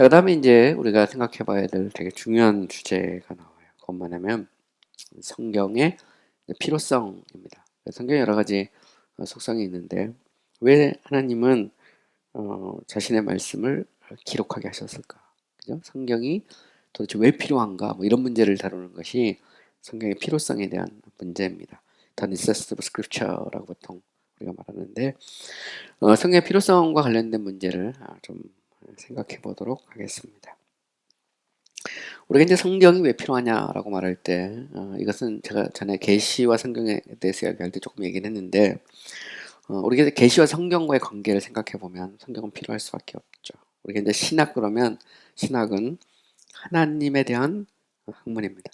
자, 그다음에 이제 우리가 생각해 봐야 될 되게 중요한 주제가 나와요. 그건 뭐냐면 성경의 필요성입니다. 성경에 여러 가지 속성이 있는데 왜 하나님은 자신의 말씀을 기록하게 하셨을까? 그죠? 성경이 도대체 왜 필요한가? 뭐 이런 문제를 다루는 것이 성경의 필요성에 대한 문제입니다. The necessity of scripture라고 보통 우리가 말하는데 성경의 필요성과 관련된 문제를 좀 생각해 보도록 하겠습니다. 우리가 이제 성경이 왜 필요하냐라고 말할 때 이것은 제가 전에 계시와 성경에 대해서 이야기할 때 조금 얘기를 했는데 우리가 이제 계시와 성경과의 관계를 생각해 보면 성경은 필요할 수밖에 없죠. 우리가 이제 신학 그러면 신학은 하나님에 대한 학문입니다.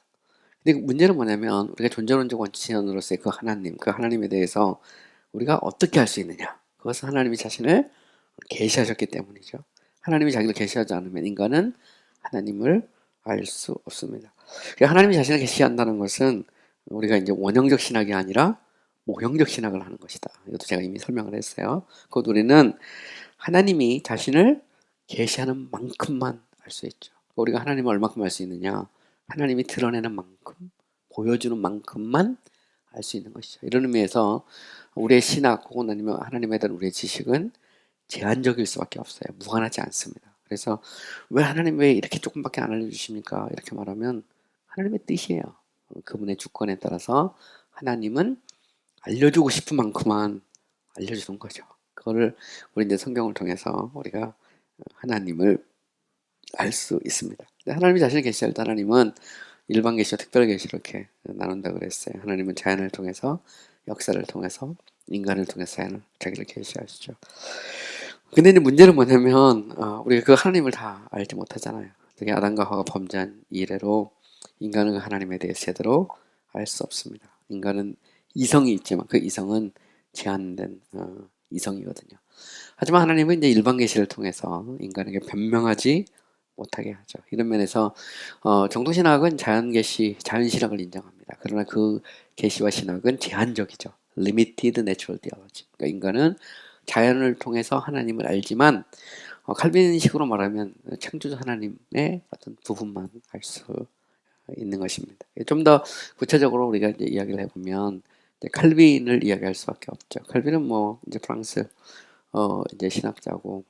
근데 문제는 뭐냐면 우리가 존재론적 원천으로서의 그 하나님, 그 하나님에 대해서 우리가 어떻게 할 수 있느냐? 그것은 하나님이 자신을 계시하셨기 때문이죠. 하나님이 자기를 계시하지 않으면 인간은 하나님을 알 수 없습니다. 그러니까 하나님이 자신을 계시한다는 것은 우리가 이제 원형적 신학이 아니라 모형적 신학을 하는 것이다. 이것도 제가 이미 설명을 했어요. 곧 우리는 하나님이 자신을 계시하는 만큼만 알 수 있죠. 우리가 하나님을 얼마큼 알 수 있느냐? 하나님이 드러내는 만큼, 보여주는 만큼만 알 수 있는 것이죠. 이런 의미에서 우리의 신학 혹은 아니면 하나님에 대한 우리의 지식은 제한적일 수밖에 없어요. 무한하지 않습니다. 그래서 왜 하나님 왜 이렇게 조금밖에 안 알려주십니까? 이렇게 말하면 하나님의 뜻이에요. 그분의 주권에 따라서 하나님은 알려주고 싶은 만큼만 알려주는 거죠. 그거를 우리 이제 성경을 통해서 우리가 하나님을 알 수 있습니다. 하나님이 자신을 계시할 때 하나님은 일반 계시와 특별 계시 이렇게 나눈다 그랬어요. 하나님은 자연을 통해서 역사를 통해서 인간을 통해서 자기를 계시하시죠. 근데 이제 문제는 뭐냐면 우리가 그 하나님을 다 알지 못하잖아요. 특히 아담과 하와가 범죄한 이래로 인간은 그 하나님에 대해 제대로 알 수 없습니다. 인간은 이성이 있지만 그 이성은 제한된 이성이거든요. 하지만 하나님은 이제 일반 계시를 통해서 인간에게 변명하지 못하게 하죠. 이런 면에서 정통신학은 자연 계시, 자연 신학을 인정합니다. 그러나 그 계시와 신학은 제한적이죠. Limited Natural Theology. 그러니까 인간은 자연을 통해서 하나님을 알지만 칼빈식으로 말하면 창조주 하나님의 어떤 부분만 알 수 있는 것입니다. 좀 더 구체적으로 우리가 이제 이야기를 해보면 이제 칼빈을 이야기할 수밖에 없죠. 칼빈은 뭐 이제 프랑스 이제 신학자고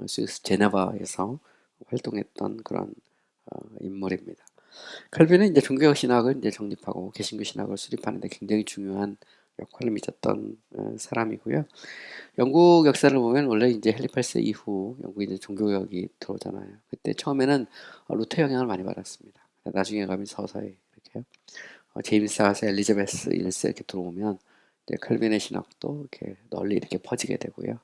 스위스 제네바에서 활동했던 그런 인물입니다. 칼빈은 이제 종교적 신학을 이제 정립하고 개신교 신학을 수립하는 데 굉장히 중요한 역할을 미쳤던 사람이고요. 영국 역사를 보면 원래 이제 헨리 8세 이후 영국에 이제 종교개혁이 들어오잖아요. 그때 처음에는 루터 영향을 많이 받았습니다. 나중에 가면 서서히 이렇게 제임스 4세, 엘리자베스 1세 이렇게 들어오면 이제 칼빈의 신학도 이렇게 널리 이렇게 퍼지게 되고요.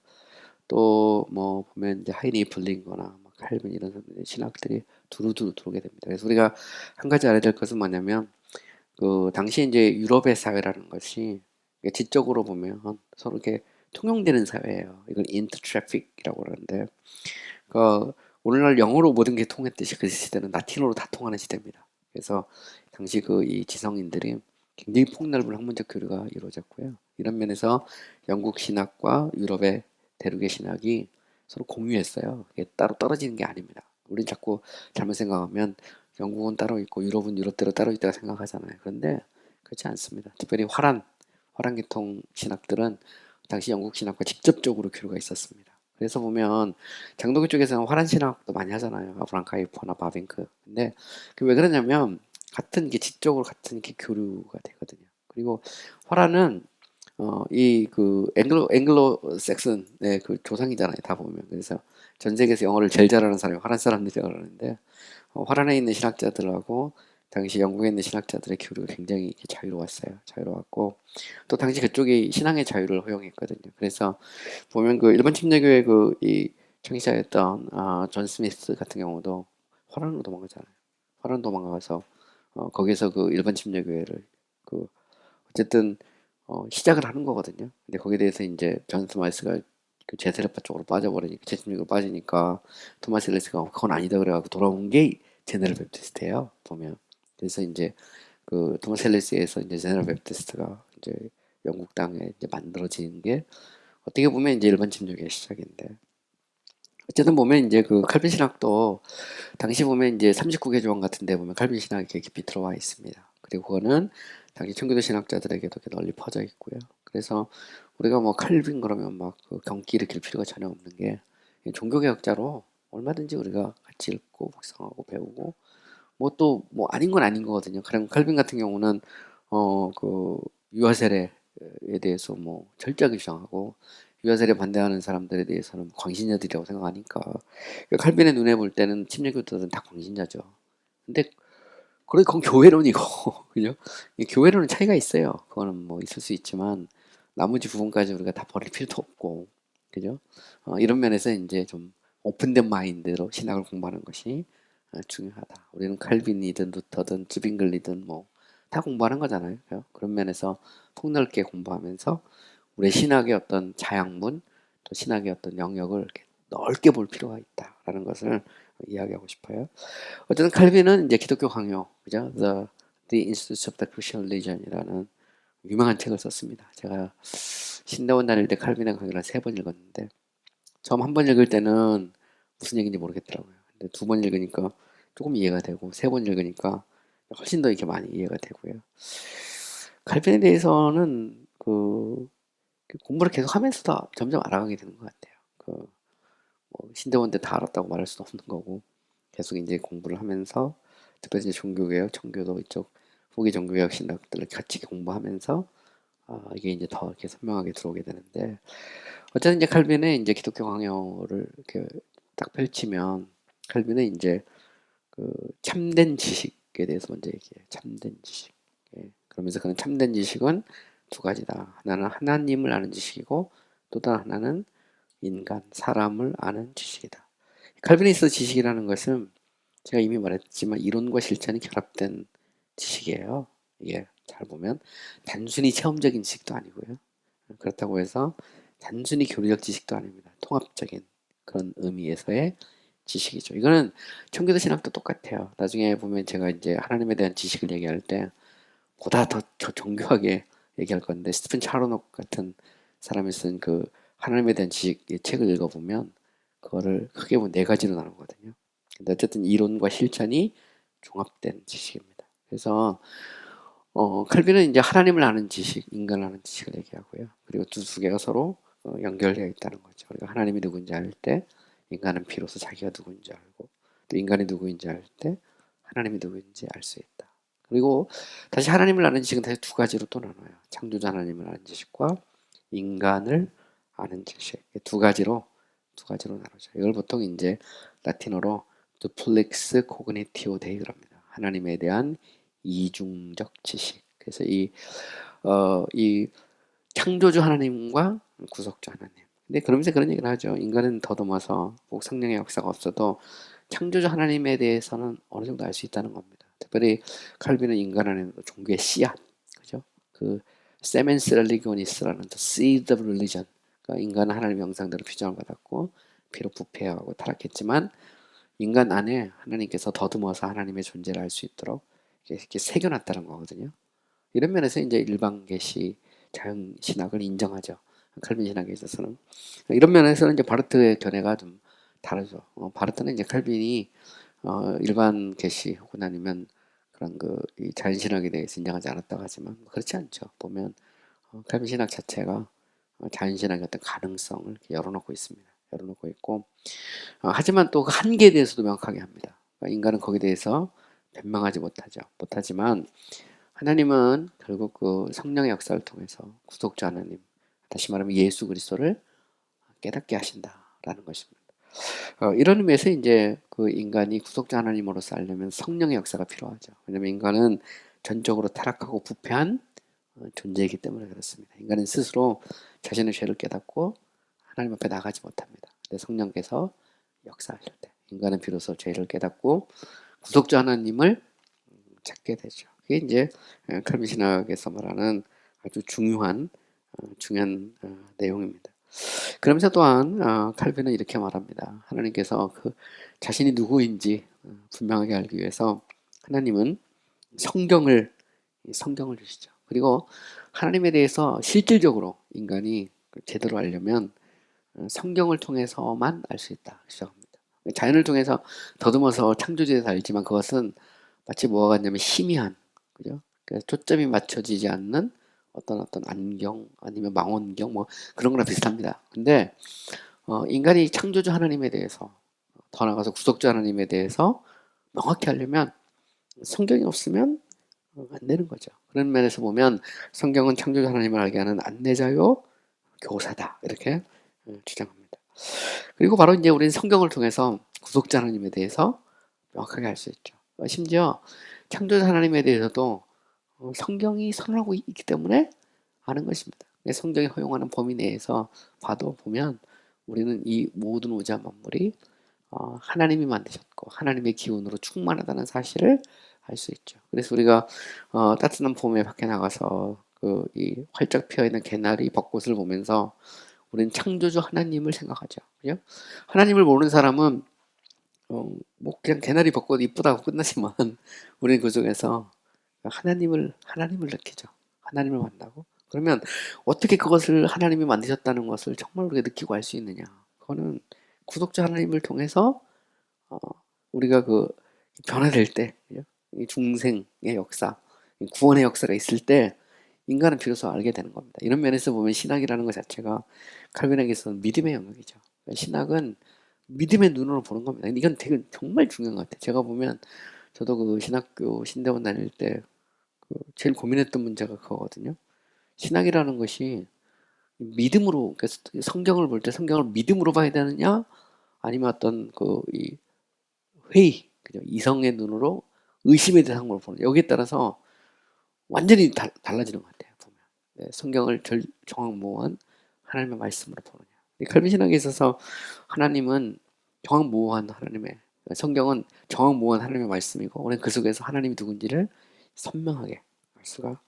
또 뭐 보면 이제 하이니 블링거나 뭐 칼빈 이런 신학들이 두루두루 들어오게 됩니다. 그래서 우리가 한 가지 알아야 될 것은 뭐냐면 그 당시 이제 유럽의 사회라는 것이 지적으로 보면 서로 이렇게 통용되는 사회예요. 이걸 인터 트래픽이라고 그러는데 그 오늘날 영어로 모든 게 통했듯이 그 시대는 라틴어로 다 통하는 시대입니다. 그래서 당시 그 이 지성인들이 굉장히 폭넓은 학문적 교류가 이루어졌고요. 이런 면에서 영국 신학과 유럽의 대륙의 신학이 서로 공유했어요. 이게 따로 떨어지는 게 아닙니다. 우린 자꾸 잘못 생각하면 영국은 따로 있고 유럽은 유럽대로 따로 있다고 생각하잖아요. 그런데 그렇지 않습니다. 특별히 화란계통 신학들은 당시 영국 신학과 직접적으로 교류가 있었습니다. 그래서 보면 장로교 쪽에서는 화란 신학도 많이 하잖아요. 아브라함 카이퍼나 바빙크. 근데 그 왜 그러냐면 같은 게 지적으로 같은 게 교류가 되거든요. 그리고 화란은 이 그 앵글로 섹슨의 그 조상이잖아요. 다 보면. 그래서 전 세계에서 영어를 제일 잘하는 사람이 화란 사람들이라고 그러는데 화란에 있는 신학자들하고 당시 영국에 있는 신학자들의 교류가 굉장히 자유로웠어요. 자유로웠고 또 당시 그쪽이 신앙의 자유를 허용했거든요. 그래서 보면 그 일본 침례교회 그 이 창시자였던 존 스미스 같은 경우도 화란으로 도망가잖아요. 화란 도망가서 거기서 그 일본 침례교회를 그 어쨌든 시작을 하는 거거든요. 근데 거기에 대해서 이제 존 스미스가 그 제세례파 쪽으로 빠져버리니까 제침력으로 빠지니까 토마스 헬리스가 그건 아니다 그래가지고 돌아온 게 제네럴 베프티스트예요. 보면 그래서 이제 그 토마스 헬리스에서 이제 제네럴 베프티스트가 이제 영국 땅에 이제 만들어진 게 어떻게 보면 이제 일반 침략의 시작인데 어쨌든 보면 이제 그 칼빈 신학도 당시 보면 이제 39개 조항 같은 데 보면 칼빈 신학이 이렇게 깊이 들어와 있습니다. 그리고 그거는 당시 청교도 신학자들에게도 이렇게 널리 퍼져 있고요. 그래서 우리가 뭐 칼빈 그러면 막 그 경기 일으킬 필요가 전혀 없는 게 종교개혁자로 얼마든지 우리가 같이 읽고 묵상하고 배우고 뭐 또 뭐 아닌 건 아닌 거거든요. 그럼 칼빈 같은 경우는 그 유아 세례에 대해서 뭐 철저하게 주장하고 유아 세례 반대하는 사람들에 대해서는 광신자들이라고 생각하니까 칼빈의 눈에 볼 때는 침례교도들은 다 광신자죠. 근데 그래 그건 교회론이고 그죠? 이 교회론은 차이가 있어요. 그거는 뭐 있을 수 있지만 나머지 부분까지 우리가 다 버릴 필요도 없고 그죠? 이런 면에서 이제 좀 오픈된 마인드로 신학을 공부하는 것이 중요하다. 우리는 칼빈이든 루터든 즈빙글리든 뭐 다 공부하는 거잖아요. 그죠? 그런 면에서 폭넓게 공부하면서 우리 신학의 어떤 자양분 또 신학의 어떤 영역을 이렇게 넓게 볼 필요가 있다라는 것을 이야기하고 싶어요. 어쨌든 칼빈은 이제 기독교 강요, 그죠? The Institutes of the Christian Religion이라는 유명한 책을 썼습니다. 제가 신대원 다닐 때 칼빈의 강의를 3번 읽었는데 처음 한 번 읽을 때는 무슨 얘기인지 모르겠더라고요. 근데 2번 읽으니까 조금 이해가 되고 3번 읽으니까 훨씬 더 이렇게 많이 이해가 되고요. 칼빈에 대해서는 그 공부를 계속 하면서도 점점 알아가게 되는 것 같아요. 뭐 신대원 때 다 알았다고 말할 수도 없는 거고 계속 이제 공부를 하면서 특별히 이제 종교개혁, 청교도 이쪽 후기 종교개혁 신학들을 같이 공부하면서 이게 이제 더 이렇게 선명하게 들어오게 되는데 어쨌든 이제 칼빈의 이제 기독교 강요를 이렇게 딱 펼치면 칼빈은 이제 그 참된 지식에 대해서 먼저 얘기해요. 참된 지식. 예. 그러면서 그는 참된 지식은 두 가지다. 하나는 하나님을 아는 지식이고 또 다른 하나는 인간, 사람을 아는 지식이다. 칼빈이스트 지식이라는 것은 제가 이미 말했지만 이론과 실천이 결합된 지식이에요. 이게 잘 보면 단순히 체험적인 지식도 아니고요. 그렇다고 해서 단순히 교리적 지식도 아닙니다. 통합적인 그런 의미에서의 지식이죠. 이거는 청교도 신학도 똑같아요. 나중에 보면 제가 이제 하나님에 대한 지식을 얘기할 때 보다 더 정교하게 얘기할 건데 스티븐 차로녹 같은 사람이 쓴 그 하나님에 대한 지식의 책을 읽어보면 그거를 크게 보면 4가지로 나누거든요. 근데 어쨌든 이론과 실천이 종합된 지식입니다. 그래서 칼빈은 이제 하나님을 아는 지식, 인간을 아는 지식을 얘기하고요. 그리고 두 개가 서로 연결되어 있다는 거죠. 우리가 하나님이 누구인지 알 때 인간은 비로소 자기가 누구인지 알고 또 인간이 누구인지 알 때 하나님이 누구인지 알 수 있다. 그리고 다시 하나님을 아는 지식은 다시 2가지로 또 나눠요. 창조자 하나님을 아는 지식과 인간을 아는 지식. 두 가지로 나누죠. 이걸 보통 이제 라틴어로 duplex cognitio dei 그럽니다. 하나님에 대한 이중적 지식. 그래서 이 창조주 하나님과 구속주 하나님. 근데 그러면서 그런 얘기를 하죠. 인간은 더듬어서 꼭 성령의 역사가 없어도 창조주 하나님에 대해서는 어느 정도 알 수 있다는 겁니다. 특별히 칼빈은 인간 안에 종교의 씨앗, 그죠? 그 세멘스 렐리기오니스라는 the seed of religion. 그러니까 인간은 하나님의 형상대로 규정을 받았고 비록 부패하고 타락했지만 인간 안에 하나님께서 더듬어서 하나님의 존재를 알 수 있도록 이렇게 새겨놨다는 거거든요. 이런 면에서 이제 일반 계시 자연 신학을 인정하죠. 칼빈 신학에 있어서는 이런 면에서는 이제 바르트의 견해가 좀 다르죠. 바르트는 이제 칼빈이 일반 계시 혹은 아니면 그런 이 자연 신학에 대해서 인정하지 않았다고 하지만 그렇지 않죠. 보면 칼빈 신학 자체가 자연 신학의 어떤 가능성을 이렇게 열어놓고 있습니다. 열어놓고 있고 하지만 또 그 한계에 대해서도 명확하게 합니다. 그러니까 인간은 거기에 대해서 변명하지 못하죠. 못하지만 하나님은 결국 그 성령의 역사를 통해서 구속주 하나님, 다시 말하면 예수 그리스도를 깨닫게 하신다라는 것입니다. 이런 의미에서 이제 그 인간이 구속주 하나님으로서 알려면 성령의 역사가 필요하죠. 왜냐하면 인간은 전적으로 타락하고 부패한 존재이기 때문에 그렇습니다. 인간은 스스로 자신의 죄를 깨닫고 하나님 앞에 나가지 못합니다. 근데 성령께서 역사하실 때 인간은 비로소 죄를 깨닫고 구속주 하나님을 찾게 되죠. 그게 이제 칼빈 신학에서 말하는 아주 중요한 내용입니다. 그러면서 또한 칼빈은 이렇게 말합니다. 하나님께서 그 자신이 누구인지 분명하게 알기 위해서 하나님은 성경을 주시죠. 그리고 하나님에 대해서 실질적으로 인간이 제대로 알려면 성경을 통해서만 알 수 있다 주장합니다. 자연을 통해서 더듬어서 창조주에 대해서 알지만 그것은 마치 뭐가 같냐면 희미한, 그죠? 그래서 초점이 맞춰지지 않는 어떤 안경 아니면 망원경 뭐 그런 거랑 비슷합니다. 근데 인간이 창조주 하나님에 대해서, 더 나아가서 구속주 하나님에 대해서 명확히 하려면 성경이 없으면 안 되는 거죠. 그런 면에서 보면 성경은 창조주 하나님을 알게 하는 안내자요 교사다, 이렇게 주장합니다. 그리고 바로 이제 우리는 성경을 통해서 구속자 하나님에 대해서 명확하게 알 수 있죠. 심지어 창조자 하나님에 대해서도 성경이 선언하고 있기 때문에 아는 것입니다. 성경이 허용하는 범위 내에서 봐도 보면 우리는 이 모든 우주와 만물이 하나님이 만드셨고 하나님의 기운으로 충만하다는 사실을 알 수 있죠. 그래서 우리가 따뜻한 봄에 밖에 나가서 이 활짝 피어있는 개나리 벚꽃을 보면서 우리는 창조주 하나님을 생각하죠. 그죠? 하나님을 모르는 사람은 뭐 그냥 개나리 벚꽃 이쁘다고 끝나지만 우리는 그 중에서 하나님을 느끼죠. 하나님을 만나고 그러면 어떻게 그것을 하나님이 만드셨다는 것을 정말 우리가 느끼고 알 수 있느냐? 그거는 구속자 하나님을 통해서 어, 우리가 변화될 때, 그죠? 이 중생의 역사, 이 구원의 역사가 있을 때 인간은 비로소 알게 되는 겁니다. 이런 면에서 보면 신학이라는 것 자체가 칼빈에게서는 믿음의 영역이죠. 신학은 믿음의 눈으로 보는 겁니다. 이건 되게 정말 중요한 것 같아요. 제가 보면 저도 신학교 신대원 다닐 때 제일 고민했던 문제가 그거거든요. 신학이라는 것이 믿음으로, 그러니까 성경을 볼 때 성경을 믿음으로 봐야 되느냐, 아니면 어떤 이 회의, 그죠? 이성의 눈으로 의심의 대상으로 보는, 여기에 따라서 완전히 달라지는 것 같아요. 보면 성경을 정확무한 하나님의 말씀으로 보느냐. 칼빈 신학에 있어서 하나님은 정확무한 하나님의, 성경은 정확무한 하나님의 말씀이고 우리는 그 속에서 하나님이 누군지를 선명하게 알 수가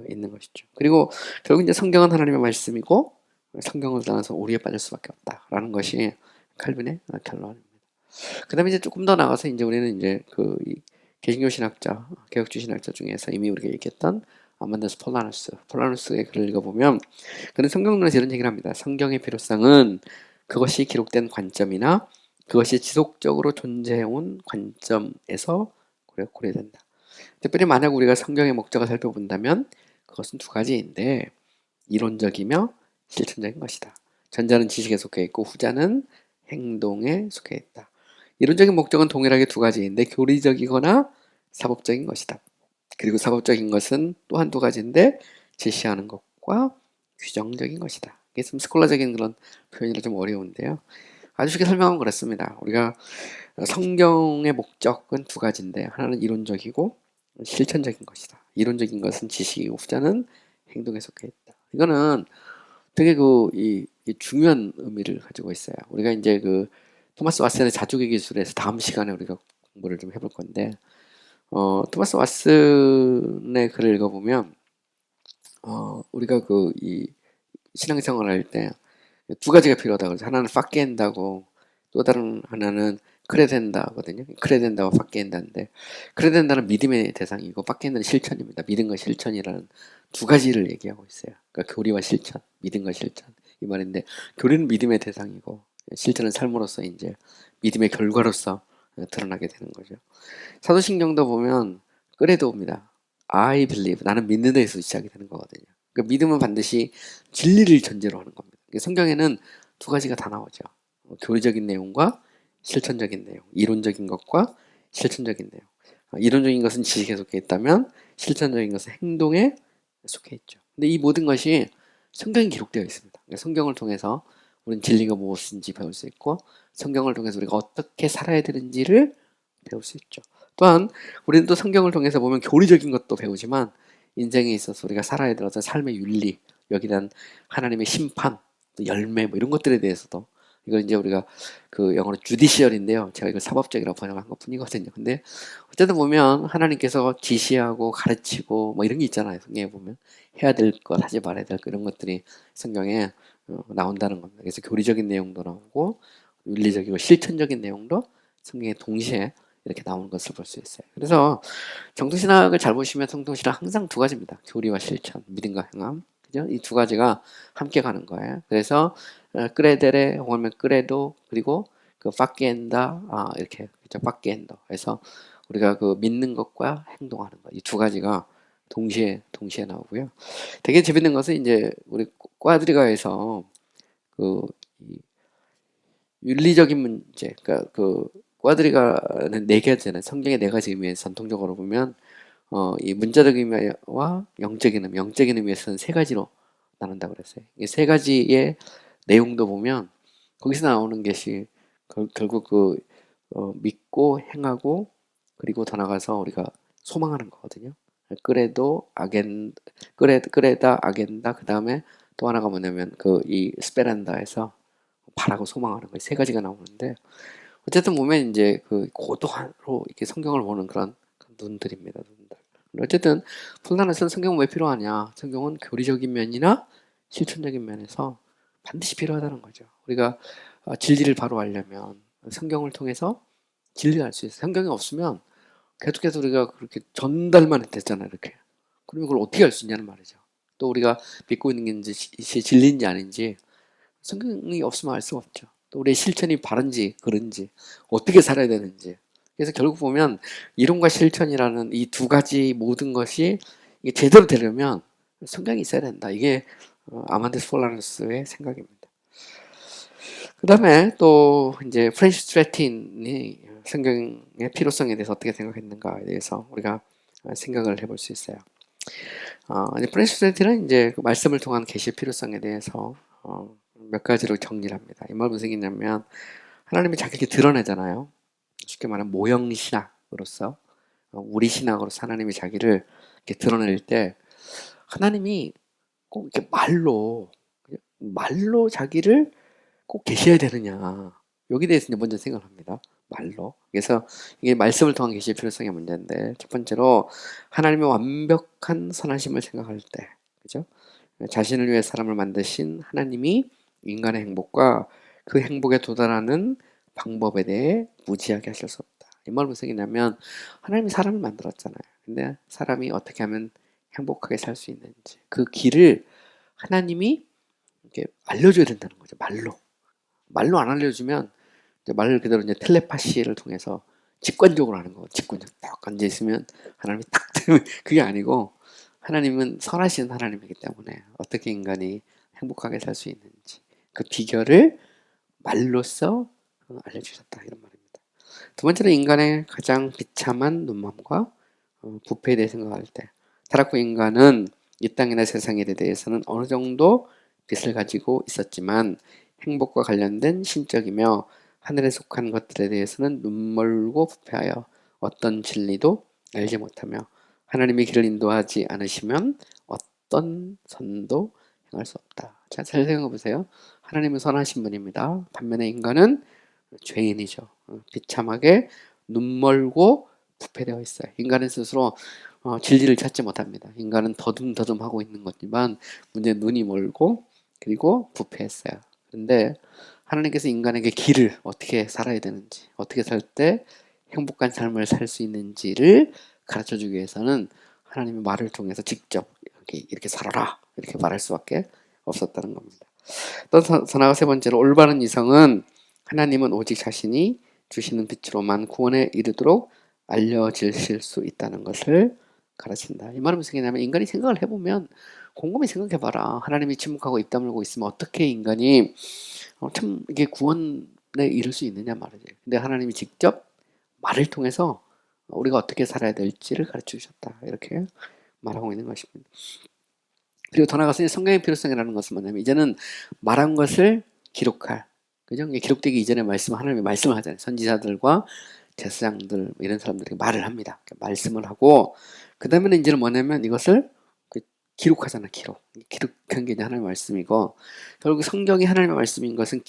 있는 것이죠. 그리고 결국 이제 성경은 하나님의 말씀이고 성경을 떠나서 오류에 빠질 수밖에 없다라는 것이 칼빈의 결론입니다. 그다음에 이제 조금 더 나가서 이제 우리는 이제 이 개신교 신학자, 개혁주의 신학자 중에서 이미 우리가 얘기했던 아만다스 폴라누스의 글을 읽어보면 그는 성경론에서 이런 얘기를 합니다. 성경의 필요성은 그것이 기록된 관점이나 그것이 지속적으로 존재해온 관점에서 고려된다. 특별히 만약 우리가 성경의 목적을 살펴본다면 그것은 두 가지인데 이론적이며 실천적인 것이다. 전자는 지식에 속해 있고 후자는 행동에 속해 있다. 이론적인 목적은 동일하게 두 가지인데 교리적이거나 사법적인 것이다. 그리고 사법적인 것은 또한 두 가지인데 제시하는 것과 규정적인 것이다. 이게 좀 스콜라적인 그런 표현이라 좀 어려운데요. 아주 쉽게 설명하면 그렇습니다. 우리가 성경의 목적은 두 가지인데 하나는 이론적이고 실천적인 것이다. 이론적인 것은 지식이고 후자는 행동에 속해 있다. 이거는 되게 이 중요한 의미를 가지고 있어요. 우리가 이제 토마스 왓슨의 자족의 기술에서 다음 시간에 우리가 공부를 좀 해볼 건데 토마스 왓슨의 글을 읽어보면 우리가 이 신앙생활을 할 때 두 가지가 필요하다고 그러죠. 하나는 파케엔다고 또 다른 하나는 크레덴다거든요. 크레덴다와 파케엔다인데 크레덴다는 믿음의 대상이고 파케엔다는 실천입니다. 믿음과 실천이라는 두 가지를 얘기하고 있어요. 그러니까 교리와 실천, 믿음과 실천 이 말인데 교리는 믿음의 대상이고 실천은 삶으로서 이제 믿음의 결과로서 드러나게 되는 거죠. 사도신경도 보면 끄레도입니다. I believe, 나는 믿는 데에서 시작이 되는 거거든요. 그러니까 믿음은 반드시 진리를 전제로 하는 겁니다. 성경에는 두 가지가 다 나오죠. 교리적인 내용과 실천적인 내용, 이론적인 것과 실천적인 내용. 이론적인 것은 지식에 속해 있다면 실천적인 것은 행동에 속해 있죠. 근데 이 모든 것이 성경에 기록되어 있습니다. 그러니까 성경을 통해서 우리는 진리가 무엇인지 배울 수 있고 성경을 통해서 우리가 어떻게 살아야 되는지를 배울 수 있죠. 또한 우리는 또 성경을 통해서 보면 교리적인 것도 배우지만 인생에 있어서 우리가 살아야 될 어떤 삶의 윤리, 여기에 대한 하나님의 심판, 또 열매 뭐 이런 것들에 대해서도 이걸 이제 우리가 영어로 주디시얼인데요. 제가 이걸 사법적이라고 번역한 것 뿐이거든요. 근데 어쨌든 보면 하나님께서 지시하고 가르치고 뭐 이런 게 있잖아요. 성경에 보면 해야 될 것, 하지 말아야 될 것 이런 것들이 성경에 나온다는 겁니다. 그래서 교리적인 내용도 나오고 윤리적이고 실천적인 내용도 성경에 동시에 이렇게 나오는 것을 볼 수 있어요. 그래서 정통신학을 잘 보시면 정통신학 항상 두 가지입니다. 교리와 실천, 믿음과 행함. 그죠? 이 두 가지가 함께 가는 거예요. 그래서 끄레데레 혹은 끄레도 그리고 그 파키엔다 이렇게 그죠 파키엔더 해서 우리가 그 믿는 것과 행동하는 것 이 두 가지가 동시에 나오고요. 되게 재밌는 것은 이제 우리 꽈드리가에서 그 윤리적인 문제, 그러니까 그 꽈드리가는 네 가지잖아요. 성경의 네 가지 의미에서 전통적으로 보면 이 문자적 의미와 영적인 의미에서는 세 가지로 나눈다고 그랬어요. 이 세 가지의 내용도 보면 거기서 나오는 것이 결국 믿고 행하고 그리고 더 나가서 우리가 소망하는 거거든요. 그래도 그레다 아겐다 그 다음에 또 하나가 뭐냐면 그 이 스페란다에서 바라고 소망하는 거예요. 세 가지가 나오는데 어쨌든 보면 이제 그 고도로 이렇게 성경을 보는 그런 눈들입니다. 눈들. 어쨌든 풀단에서는 성경은 왜 필요하냐? 성경은 교리적인 면이나 실천적인 면에서 반드시 필요하다는 거죠. 우리가 진리를 바로 알려면 성경을 통해서 진리를 알 수 있어요. 성경이 없으면 계속해서 우리가 그렇게 전달만 됐잖아요. 이렇게. 그러면 그걸 어떻게 알 수 있냐는 말이죠. 또 우리가 믿고 있는 게 진리인지 아닌지 성경이 없으면 알 수가 없죠. 또 우리의 실천이 바른지 그른지 어떻게 살아야 되는지. 그래서 결국 보면 이론과 실천이라는 이 두 가지 모든 것이 이게 제대로 되려면 성경이 있어야 된다. 이게 아만데스 폴라누스의 생각입니다. 그 다음에 또 이제 프렌시 스트래틴이 성경의 필요성에 대해서 어떻게 생각했는가에 대해서 우리가 생각을 해볼 수 있어요. 이제 프렌시 스트래틴은 이제 그 말씀을 통한 계시의 필요성에 대해서 몇 가지로 정리를 합니다. 이 말 무슨 얘기냐면 하나님이 자기를 드러내잖아요. 쉽게 말하면 모형 신학으로서 우리 신학으로서 하나님이 자기를 이렇게 드러낼 때 하나님이 꼭 이렇게 말로 자기를 꼭 계셔야 되느냐 여기에 대해서 이제 먼저 생각을 합니다. 말로. 그래서 이게 말씀을 통한 계시의 필요성의 문제인데 첫 번째로 하나님의 완벽한 선하심을 생각할 때 그죠? 자신을 위해 사람을 만드신 하나님이 인간의 행복과 그 행복에 도달하는 방법에 대해 무지하게 하실 수 없다. 이 말 무슨 얘기냐면 하나님이 사람을 만들었잖아요. 근데 사람이 어떻게 하면 행복하게 살 수 있는지 그 길을 하나님이 이렇게 알려줘야 된다는 거죠. 말로 안 알려주면 말 그대로 이제 텔레파시를 통해서 직관적으로 하는 거. 직관적 딱 앉아 있으면 하나님이 딱 들으면 그게 아니고 하나님은 선하신 하나님이기 때문에 어떻게 인간이 행복하게 살 수 있는지 그 비결을 말로써 알려주셨다 이런 말입니다. 두 번째는 인간의 가장 비참한 눈먼과 부패에 대해 생각할 때 타락후 인간은 이 땅이나 세상에 대해서는 어느 정도 빛을 가지고 있었지만 행복과 관련된 신적이며 하늘에 속한 것들에 대해서는 눈멀고 부패하여 어떤 진리도 알지 못하며 하나님의 길을 인도하지 않으시면 어떤 선도 행할 수 없다. 자, 잘 생각해 보세요. 하나님은 선하신 분입니다. 반면에 인간은 죄인이죠. 비참하게 눈멀고 부패되어 있어요. 인간은 스스로 진리를 찾지 못합니다. 인간은 더듬더듬 하고 있는 거지만 문제는 눈이 멀고 그리고 부패했어요. 그런데 하나님께서 인간에게 길을 어떻게 살아야 되는지, 어떻게 살 때 행복한 삶을 살 수 있는지를 가르쳐 주기 위해서는 하나님의 말을 통해서 직접 이렇게 살아라 이렇게 말할 수밖에 없었다는 겁니다. 또 나아가 세 번째로 올바른 이성은 하나님은 오직 자신이 주시는 빛으로만 구원에 이르도록 알려지실 수 있다는 것을 가르친다. 이 말은 무슨 얘기냐면 인간이 생각을 해보면 곰곰이 생각해봐라. 하나님이 침묵하고 입 다물고 있으면 어떻게 인간이 참 이게 구원에 이를 수 있느냐 말이지. 근데 하나님이 직접 말을 통해서 우리가 어떻게 살아야 될지를 가르쳐 주셨다. 이렇게 말하고 있는 것입니다. 그리고 더 나아가서 성경의 필요성이라는 것은 뭐냐면 이제는 말한 것을 기록할 그죠? 기록되기 이전에 하나님의 말씀을 하잖아요. 선지자들과 제사장들 뭐 이런 사람들이 말을 합니다. 말씀을 하고 그 다음에는 이제는 뭐냐면 이것을 기록하잖아. 기록한 게 이제 하나님의 말씀이고 결국 성경이 하나님의 말씀인 것은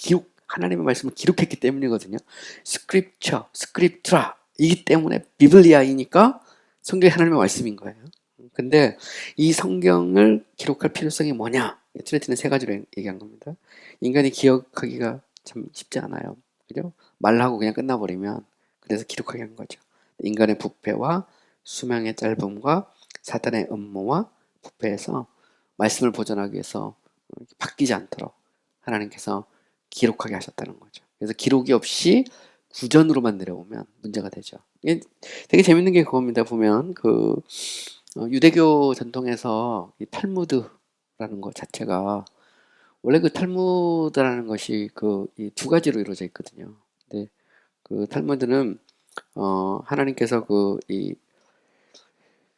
하나님의 말씀을 기록했기 때문이거든요. 스크립트라 이기 때문에 비블리아이니까 성경이 하나님의 말씀인 거예요. 근데 이 성경을 기록할 필요성이 뭐냐? 트레티는 세 가지로 얘기한 겁니다. 인간이 기억하기가 참 쉽지 않아요. 그죠? 말하고 그냥 끝나버리면 그래서 기록하게 한 거죠. 인간의 부패와 수명의 짧음과 사탄의 음모와 부패에서 말씀을 보존하기 위해서 바뀌지 않도록 하나님께서 기록하게 하셨다는 거죠. 그래서 기록이 없이 구전으로만 내려오면 문제가 되죠. 이게 되게 재밌는 게 그겁니다. 보면 유대교 전통에서 이 탈무드라는 것 자체가 원래 그 탈무드라는 것이 이 두 가지로 이루어져 있거든요. 근데 그 탈무드는 하나님께서 이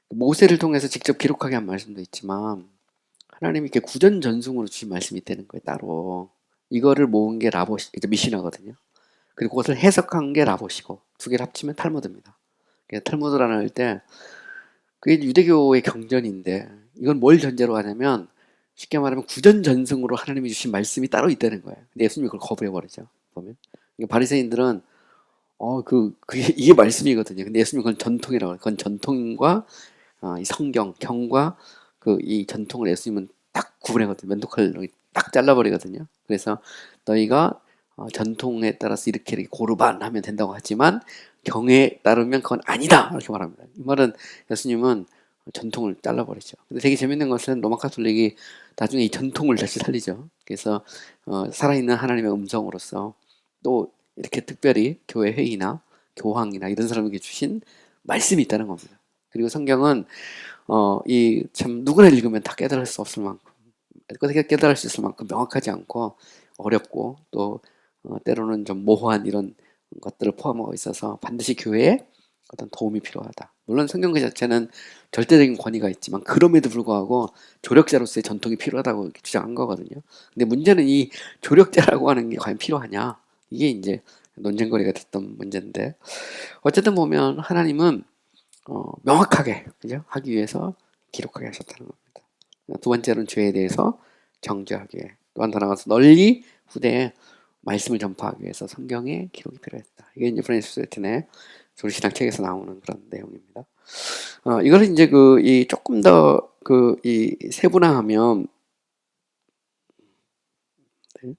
모세를 통해서 직접 기록하게 한 말씀도 있지만 하나님이 이렇게 구전 전승으로 주신 말씀이 있다는 거예요. 따로 이거를 모은 게 이제 미시나거든요. 그리고 그것을 해석한 게 라봇이고 두 개를 합치면 탈무드입니다. 탈무드라는 할 때 그게 유대교의 경전인데 이건 뭘 전제로 하냐면 쉽게 말하면 구전 전승으로 하나님이 주신 말씀이 따로 있다는 거예요. 근데 예수님이 그걸 거부해 버리죠. 보면 바리새인들은 이게 말씀이거든요. 근데 예수님이 그건 전통이라고 해요. 그건 전통과 이 성경, 경과 이 전통을 예수님은 딱 구분하거든요. 면도칼로 딱 잘라버리거든요. 그래서 너희가 전통에 따라서 이렇게 고르반 하면 된다고 하지만 경에 따르면 그건 아니다 이렇게 말합니다. 이 말은 예수님은 전통을 잘라버리죠. 근데 되게 재밌는 것은 로마 카톨릭이 나중에 이 전통을 다시 살리죠. 그래서 살아있는 하나님의 음성으로서 또 이렇게 특별히 교회 회의나 교황이나 이런 사람에게 주신 말씀이 있다는 겁니다. 그리고 성경은 이 참 누구나 읽으면 다 깨달을 수 없을 만큼 깨달을 수 있을 만큼 명확하지 않고 어렵고 또 때로는 좀 모호한 이런 것들을 포함하고 있어서 반드시 교회에 어떤 도움이 필요하다. 물론 성경 그 자체는 절대적인 권위가 있지만 그럼에도 불구하고 조력자로서의 전통이 필요하다고 이렇게 주장한 거거든요. 근데 문제는 이 조력자라고 하는 게 과연 필요하냐? 이게 이제 논쟁거리가 됐던 문제인데 어쨌든 보면 하나님은 명확하게 그죠? 하기 위해서 기록하게 하셨다는 겁니다. 두 번째로는 죄에 대해서 정죄하기 위해 또 한 더 나아가서 널리 후대에 말씀을 전파하기 위해서 성경에 기록이 필요했다. 이게 이제 프랜시스 웨튼의 조리신학 책에서 나오는 그런 내용입니다. 이걸 이제 이 조금 더 이 세분화하면 네.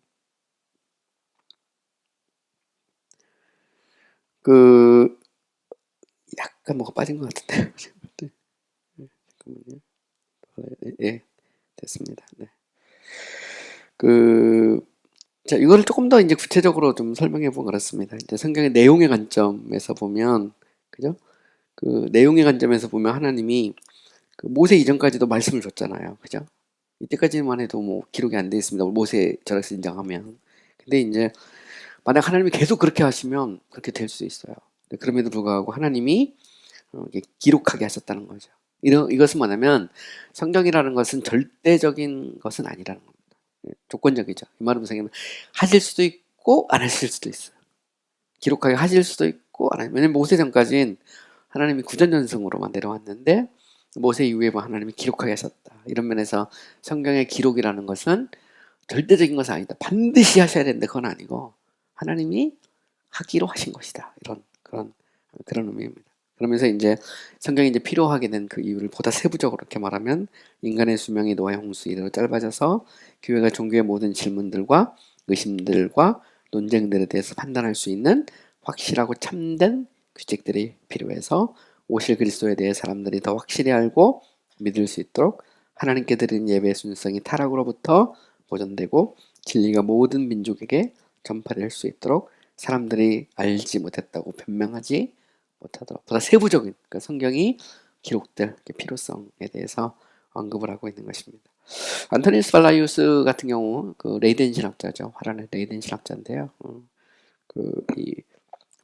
약간 뭐가 빠진 것 같은데. 네. 잠깐만요. 예, 됐습니다. 네. 자, 이거를 조금 더 이제 구체적으로 좀 설명해 보면 그렇습니다. 이제 성경의 내용의 관점에서 보면, 그죠? 내용의 관점에서 보면 하나님이 모세 이전까지도 말씀을 줬잖아요. 그죠? 이때까지만 해도 뭐 기록이 안 돼 있습니다. 모세 저력서 인정하면. 근데 이제 만약 하나님이 계속 그렇게 하시면 그렇게 될 수 있어요. 그럼에도 불구하고 하나님이 기록하게 하셨다는 거죠. 이것은 뭐냐면 성경이라는 것은 절대적인 것은 아니라는 겁니다. 조건적이죠. 이 말은 무슨 얘기냐면 하실 수도 있고 안 하실 수도 있어요. 기록하게 하실 수도 있고 안 하실. 왜냐면 모세 전까지는 하나님이 구전연승으로만 내려왔는데 모세 이후에 하나님이 기록하게 하셨다. 이런 면에서 성경의 기록이라는 것은 절대적인 것은 아니다. 반드시 하셔야 되는데 그건 아니고 하나님이 하기로 하신 것이다. 이런 그런 의미입니다. 그러면서 이제 성경이 이제 필요하게 된 그 이유를 보다 세부적으로 이렇게 말하면 인간의 수명이 노아의 홍수 이래로 짧아져서 교회가 종교의 모든 질문들과 의심들과 논쟁들에 대해서 판단할 수 있는 확실하고 참된 규칙들이 필요해서 오실 그리스도에 대해 사람들이 더 확실히 알고 믿을 수 있도록 하나님께 드리는 예배의 순수성이 타락으로부터 보존되고 진리가 모든 민족에게 전파될 수 있도록 사람들이 알지 못했다고 변명하지 못하도록 보다 세부적인 성경이 기록될 필요성에 대해서 언급을 하고 있는 것입니다. 안토니우스 발라이우스 같은 경우 레이덴 신학자죠. 화란의 레이덴 신학자인데요. 이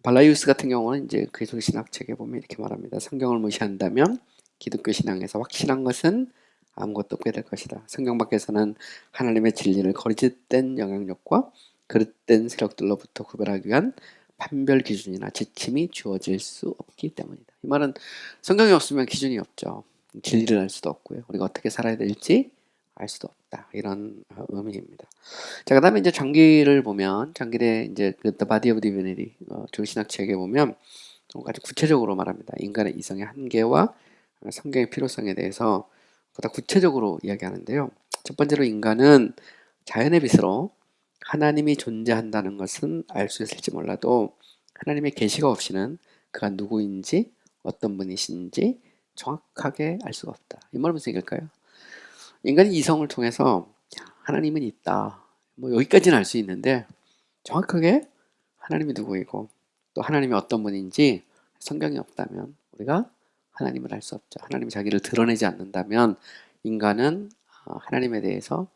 발라이우스 같은 경우는 이제 그리스도 신학 책에 보면 이렇게 말합니다. 성경을 무시한다면 기독교 신앙에서 확실한 것은 아무것도 없게 될 것이다. 성경 밖에서는 하나님의 진리를 거짓된 영향력과 그릇된 세력들로부터 구별하기 위한 판별 기준이나 지침이 주어질 수 없기 때문이다. 이 말은 성경이 없으면 기준이 없죠. 진리를 알 수도 없고요. 우리가 어떻게 살아야 될지 알 수도 없다. 이런 의미입니다. 자, 그 다음에 이제 장기를 보면, 장기의 이제 The Body of Divinity, 조신학 책에 보면 아주 구체적으로 말합니다. 인간의 이성의 한계와 성경의 필요성에 대해서 보다 구체적으로 이야기하는데요. 첫 번째로 인간은 자연의 빛으로 하나님이 존재한다는 것은 알 수 있을지 몰라도 하나님의 계시가 없이는 그가 누구인지 어떤 분이신지 정확하게 알 수가 없다. 이 말은 무슨 얘기일까요? 인간이 이성을 통해서 하나님은 있다. 뭐 여기까지는 알 수 있는데 정확하게 하나님이 누구이고 또 하나님이 어떤 분인지 성경이 없다면 우리가 하나님을 알 수 없죠. 하나님이 자기를 드러내지 않는다면 인간은 하나님에 대해서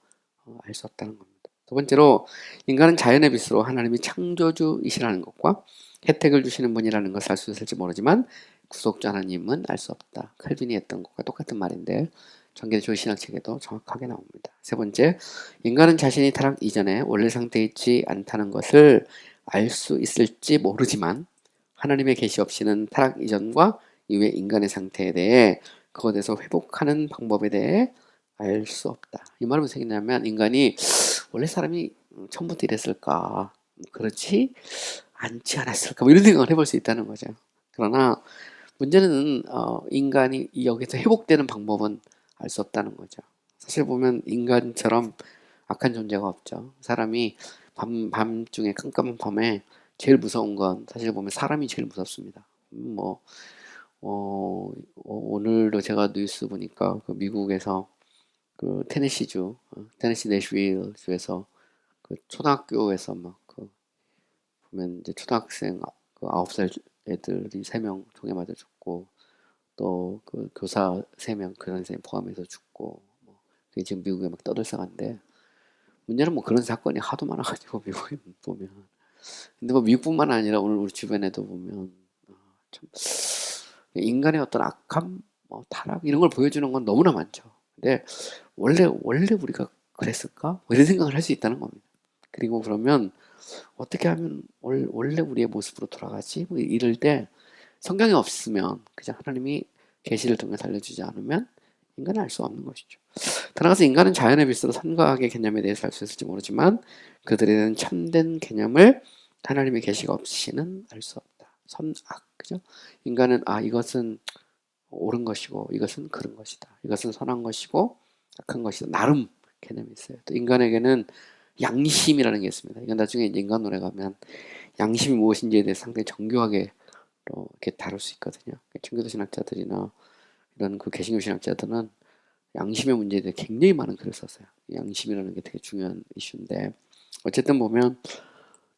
알 수 없다는 겁니다. 두 번째로 인간은 자연의 빛으로 하나님이 창조주이시라는 것과 혜택을 주시는 분이라는 것을 알 수 있을지 모르지만 구속주 하나님은 알 수 없다. 칼빈이 했던 것과 똑같은 말인데 전개조의 신학책에도 정확하게 나옵니다. 세 번째, 인간은 자신이 타락 이전에 원래 상태에 있지 않다는 것을 알 수 있을지 모르지만 하나님의 계시 없이는 타락 이전과 이후의 인간의 상태에 대해 그것에서 회복하는 방법에 대해 알 수 없다. 이 말은 무슨 얘기냐면 인간이 원래 사람이 처음부터 이랬을까? 그렇지 않지 않았을까? 뭐 이런 생각을 해볼 수 있다는 거죠. 그러나 문제는 인간이 여기서 회복되는 방법은 알 수 없다는 거죠. 사실 보면 인간처럼 악한 존재가 없죠. 사람이 밤중에 깜깜한 밤에 제일 무서운 건 사실 보면 사람이 제일 무섭습니다. 오늘도 제가 뉴스 보니까 그 미국에서 그 테네시 내슈윌 주에서 그 초등학교에서 막 그 보면 이제 초등학생 그 9살 애들이 3명 총에 맞아 죽고 또 그 교사 3명 그런 선생님 포함해서 죽고 뭐 그게 지금 미국에 막 떠들썩한데 문제는 뭐 그런 사건이 하도 많아가지고 미국에 보면 근데 뭐 미국뿐만 아니라 오늘 우리 주변에도 보면 참 인간의 어떤 악함, 뭐 타락 이런 걸 보여주는 건 너무나 많죠. 근데 원래 우리가 그랬을까? 뭐 이런 생각을 할 수 있다는 겁니다. 그리고 그러면 어떻게 하면 원래 우리의 모습으로 돌아가지? 뭐 이럴 때 성경이 없으면 그냥 하나님이 계시를 통해 살려주지 않으면 인간은 알 수 없는 것이죠. 따라서 인간은 자연의 빛으로 선과 악의 개념에 대해서 알 수 있을지 모르지만 그들에 대한 참된 개념을 하나님의 계시가 없이는 알 수 없다. 선악, 그죠? 인간은 이것은 옳은 것이고 이것은 그른 것이다. 이것은 선한 것이고 악한 것이다. 나름 개념이 있어요. 또 인간에게는 양심이라는 게 있습니다. 이건 나중에 이제 인간 논에 가면 양심이 무엇인지에 대해서 상당히 정교하게 이렇게 다룰 수 있거든요. 청교도 신학자들이나 이런 그 개신교 신학자들은 양심의 문제에 대해 굉장히 많은 글을 썼어요. 양심이라는 게 되게 중요한 이슈인데 어쨌든 보면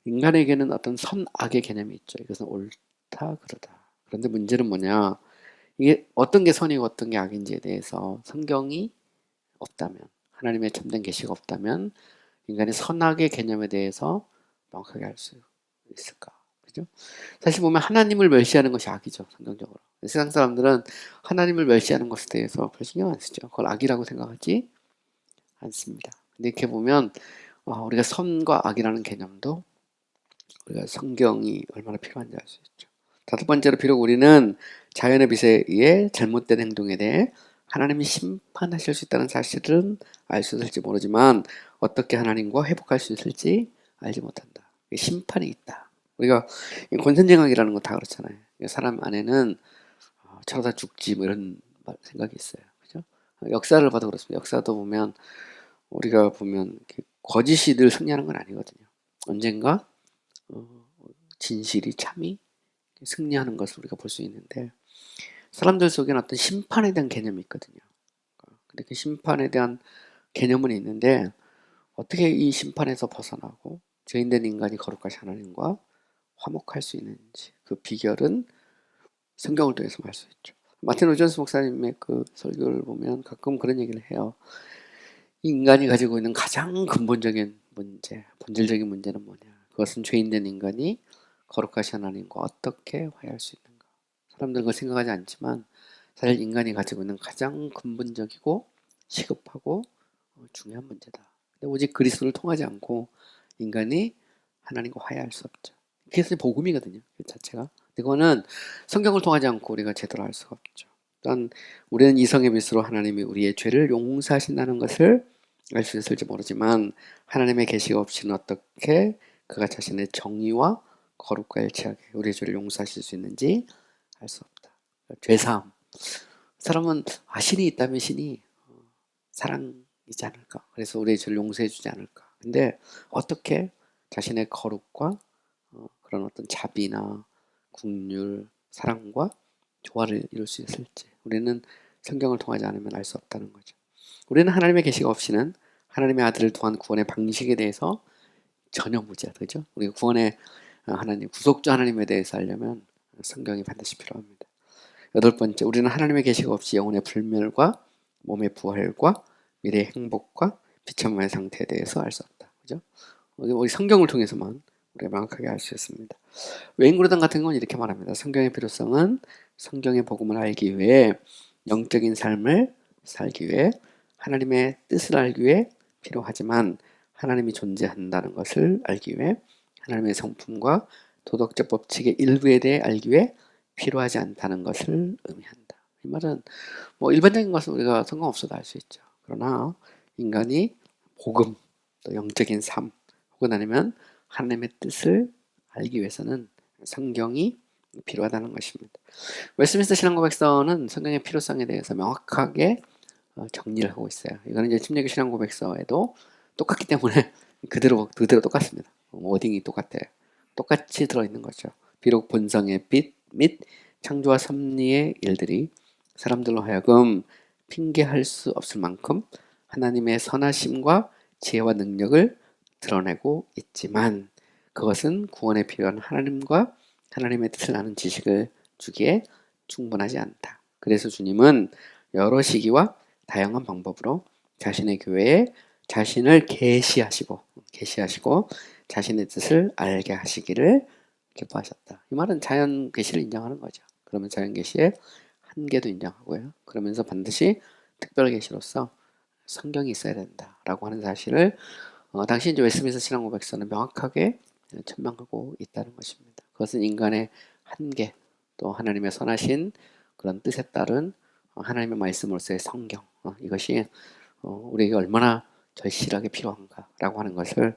인간에게는 어떤 선악의 개념이 있죠. 이것은 옳다 그러다. 그런데 문제는 뭐냐? 이게 어떤 게 선이고 어떤 게 악인지에 대해서 성경이 없다면 하나님의 참된 계시가 없다면 인간의 선악의 개념에 대해서 명확하게 알 수 있을까? 그죠? 사실 보면 하나님을 멸시하는 것이 악이죠. 성경적으로. 세상 사람들은 하나님을 멸시하는 것에 대해서 별 신경 안 쓰죠. 그걸 악이라고 생각하지 않습니다. 근데 이렇게 보면 우리가 선과 악이라는 개념도 우리가 성경이 얼마나 필요한지 알 수 있죠. 다섯 번째로 비록 우리는 자연의 빛에 의해 잘못된 행동에 대해 하나님이 심판하실 수 있다는 사실은 알 수 있을지 모르지만 어떻게 하나님과 회복할 수 있을지 알지 못한다. 심판이 있다. 우리가 권선징악이라는 거 다 그렇잖아요. 사람 안에는 저러다 죽지 뭐 이런 생각이 있어요. 그죠? 역사를 봐도 그렇습니다. 역사도 보면 우리가 보면 거짓이 늘 승리하는 건 아니거든요. 언젠가 진실이 참이 승리하는 것을 우리가 볼 수 있는데 사람들 속에는 어떤 심판에 대한 개념이 있거든요. 근데 그 심판에 대한 개념은 있는데 어떻게 이 심판에서 벗어나고 죄인된 인간이 거룩하신 하나님과 화목할 수 있는지 그 비결은 성경을 통해서 알 수 있죠. 마틴 로전스 목사님의 그 설교를 보면 가끔 그런 얘기를 해요. 이 인간이 가지고 있는 가장 근본적인 문제, 본질적인 문제는 뭐냐? 그것은 죄인된 인간이 거룩하신 하나님과 어떻게 화해할 수 있는가? 사람들은 그걸 생각하지 않지만 사실 인간이 가지고 있는 가장 근본적이고 시급하고 중요한 문제다. 근데 오직 그리스도를 통하지 않고 인간이 하나님과 화해할 수 없죠. 그게 복음이거든요. 그 자체가. 이거는 성경을 통하지 않고 우리가 제대로 알 수가 없죠. 또한 우리는 이성의 빛으로 하나님이 우리의 죄를 용서하신다는 것을 알 수 있을지 모르지만 하나님의 계시가 없이는 어떻게 그가 자신의 정의와 거룩과 일치하게 우리의 죄를 용서하실 수 있는지 알 수 없다. 죄사함. 사람은 신이 있다면 신이 사랑이지 않을까. 그래서 우리의 죄를 용서해 주지 않을까. 근데 어떻게 자신의 거룩과 그런 어떤 자비나 긍휼, 사랑과 조화를 이룰 수 있을지 우리는 성경을 통하지 않으면 알 수 없다는 거죠. 우리는 하나님의 계시가 없이는 하나님의 아들을 통한 구원의 방식에 대해서 전혀 무지하다. 그죠? 우리가 구원의 하나님, 구속주 하나님에 대해서 알려면 성경이 반드시 필요합니다. 여덟 번째, 우리는 하나님의 계시가 없이 영혼의 불멸과 몸의 부활과 미래의 행복과 비천만의 상태에 대해서 알 수 없다. 그죠? 우리 성경을 통해서만 우리가 명확하게 알 수 있습니다. 외인고르단 같은 건 이렇게 말합니다. 성경의 필요성은 성경의 복음을 알기 위해, 영적인 삶을 살기 위해, 하나님의 뜻을 알기 위해 필요하지만 하나님이 존재한다는 것을 알기 위해, 하나님의 성품과 도덕적 법칙의 일부에 대해 알기 위해 필요하지 않다는 것을 의미한다. 이 말은 뭐 일반적인 것은 우리가 성경 없어도 알 수 있죠. 그러나 인간이 복음, 또 영적인 삶, 혹은 아니면 하나님의 뜻을 알기 위해서는 성경이 필요하다는 것입니다. 웨스트민스터 신앙고백서는 성경의 필요성에 대해서 명확하게 정리를 하고 있어요. 이거는 이제 침례교 신앙고백서에도 똑같기 때문에 그대로 똑같습니다. 워딩이 똑같아요. 똑같이 들어있는 거죠. 비록 본성의 빛 및 창조와 섭리의 일들이 사람들로 하여금 핑계할 수 없을 만큼 하나님의 선하심과 지혜와 능력을 드러내고 있지만, 그것은 구원에 필요한 하나님과 하나님의 뜻을 아는 지식을 주기에 충분하지 않다. 그래서 주님은 여러 시기와 다양한 방법으로 자신의 교회에 자신을 계시하시고 자신의 뜻을 알게 하시기를 기뻐하셨다. 이 말은 자연 계시를 인정하는 거죠. 그러면 자연 계시의 한계도 인정하고요. 그러면서 반드시 특별 계시로서 성경이 있어야 된다라고 하는 사실을 당시 이제 웨스트민스터 신앙고백서는 명확하게 천명하고 있다는 것입니다. 그것은 인간의 한계, 또 하나님의 선하신 그런 뜻에 따른 하나님의 말씀으로서의 성경, 이것이 우리에게 얼마나 절실하게 필요한가라고 하는 것을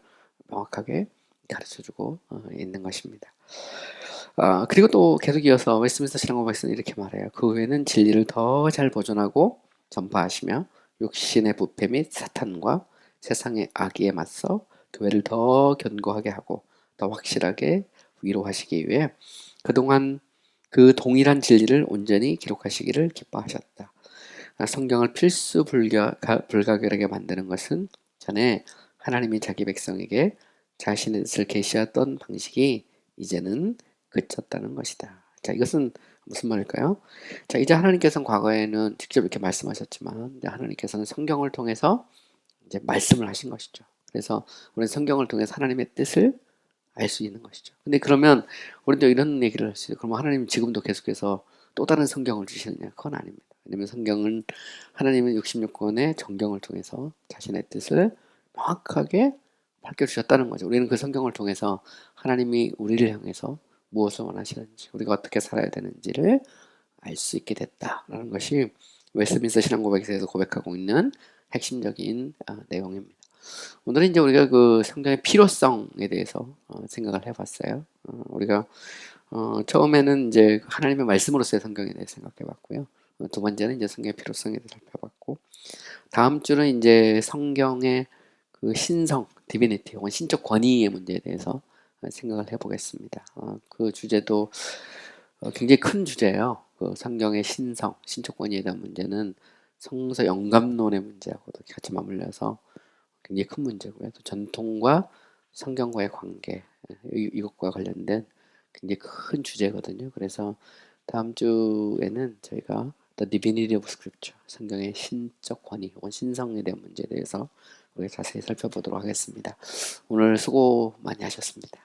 명확하게 가르쳐주고 있는 것입니다. 그리고 또 계속 이어서 웨스트민스터 신앙고백서는 이렇게 말해요. 그 후에는 진리를 더 잘 보존하고 전파하시며 육신의 부패 및 사탄과 세상의 악의에 맞서 교회를 더 견고하게 하고 더 확실하게 위로하시기 위해 그동안 그 동일한 진리를 온전히 기록하시기를 기뻐하셨다. 성경을 필수 불가결하게 만드는 것은 전에 하나님이 자기 백성에게 자신의 뜻을 계시했던 방식이 이제는 그쳤다는 것이다. 자, 이것은 무슨 말일까요? 자, 이제 하나님께서는 과거에는 직접 이렇게 말씀하셨지만, 이제 하나님께서는 성경을 통해서 이제 말씀을 하신 것이죠. 그래서 우리는 성경을 통해서 하나님의 뜻을 알 수 있는 것이죠. 근데 그러면 우리도 이런 얘기를 할 수 있어요. 그러면 하나님 지금도 계속해서 또 다른 성경을 주시느냐? 그건 아닙니다. 왜냐하면 성경은 하나님은 66권의 정경을 통해서 자신의 뜻을 명확하게 밝혀주셨다는 거죠. 우리는 그 성경을 통해서 하나님이 우리를 향해서 무엇을 원하시는지, 우리가 어떻게 살아야 되는지를 알 수 있게 됐다라는 것이 웨스트민스터 신앙고백서에서 고백하고 있는 핵심적인 내용입니다. 오늘은 이제 우리가 그 성경의 필요성에 대해서 생각을 해봤어요. 우리가 처음에는 이제 하나님의 말씀으로서의 성경에 대해 생각해봤고요. 두 번째는 이제 성경의 필요성에 대해 살펴봤고, 다음 주는 이제 성경의 그 신성, 디비니티 혹은 신적 권위의 문제에 대해서 생각을 해보겠습니다. 그 주제도 굉장히 큰 주제예요. 그 성경의 신성, 신적 권위에 대한 문제는 성서 영감론의 문제하고도 같이 맞물려서 굉장히 큰 문제고요. 또 전통과 성경과의 관계, 이것과 관련된 굉장히 큰 주제거든요. 그래서 다음 주에는 저희가 The Divinity of Scripture, 성경의 신적 권위 혹은 신성에 대한 문제에 대해서 우리 자세히 살펴보도록 하겠습니다. 오늘 수고 많이 하셨습니다.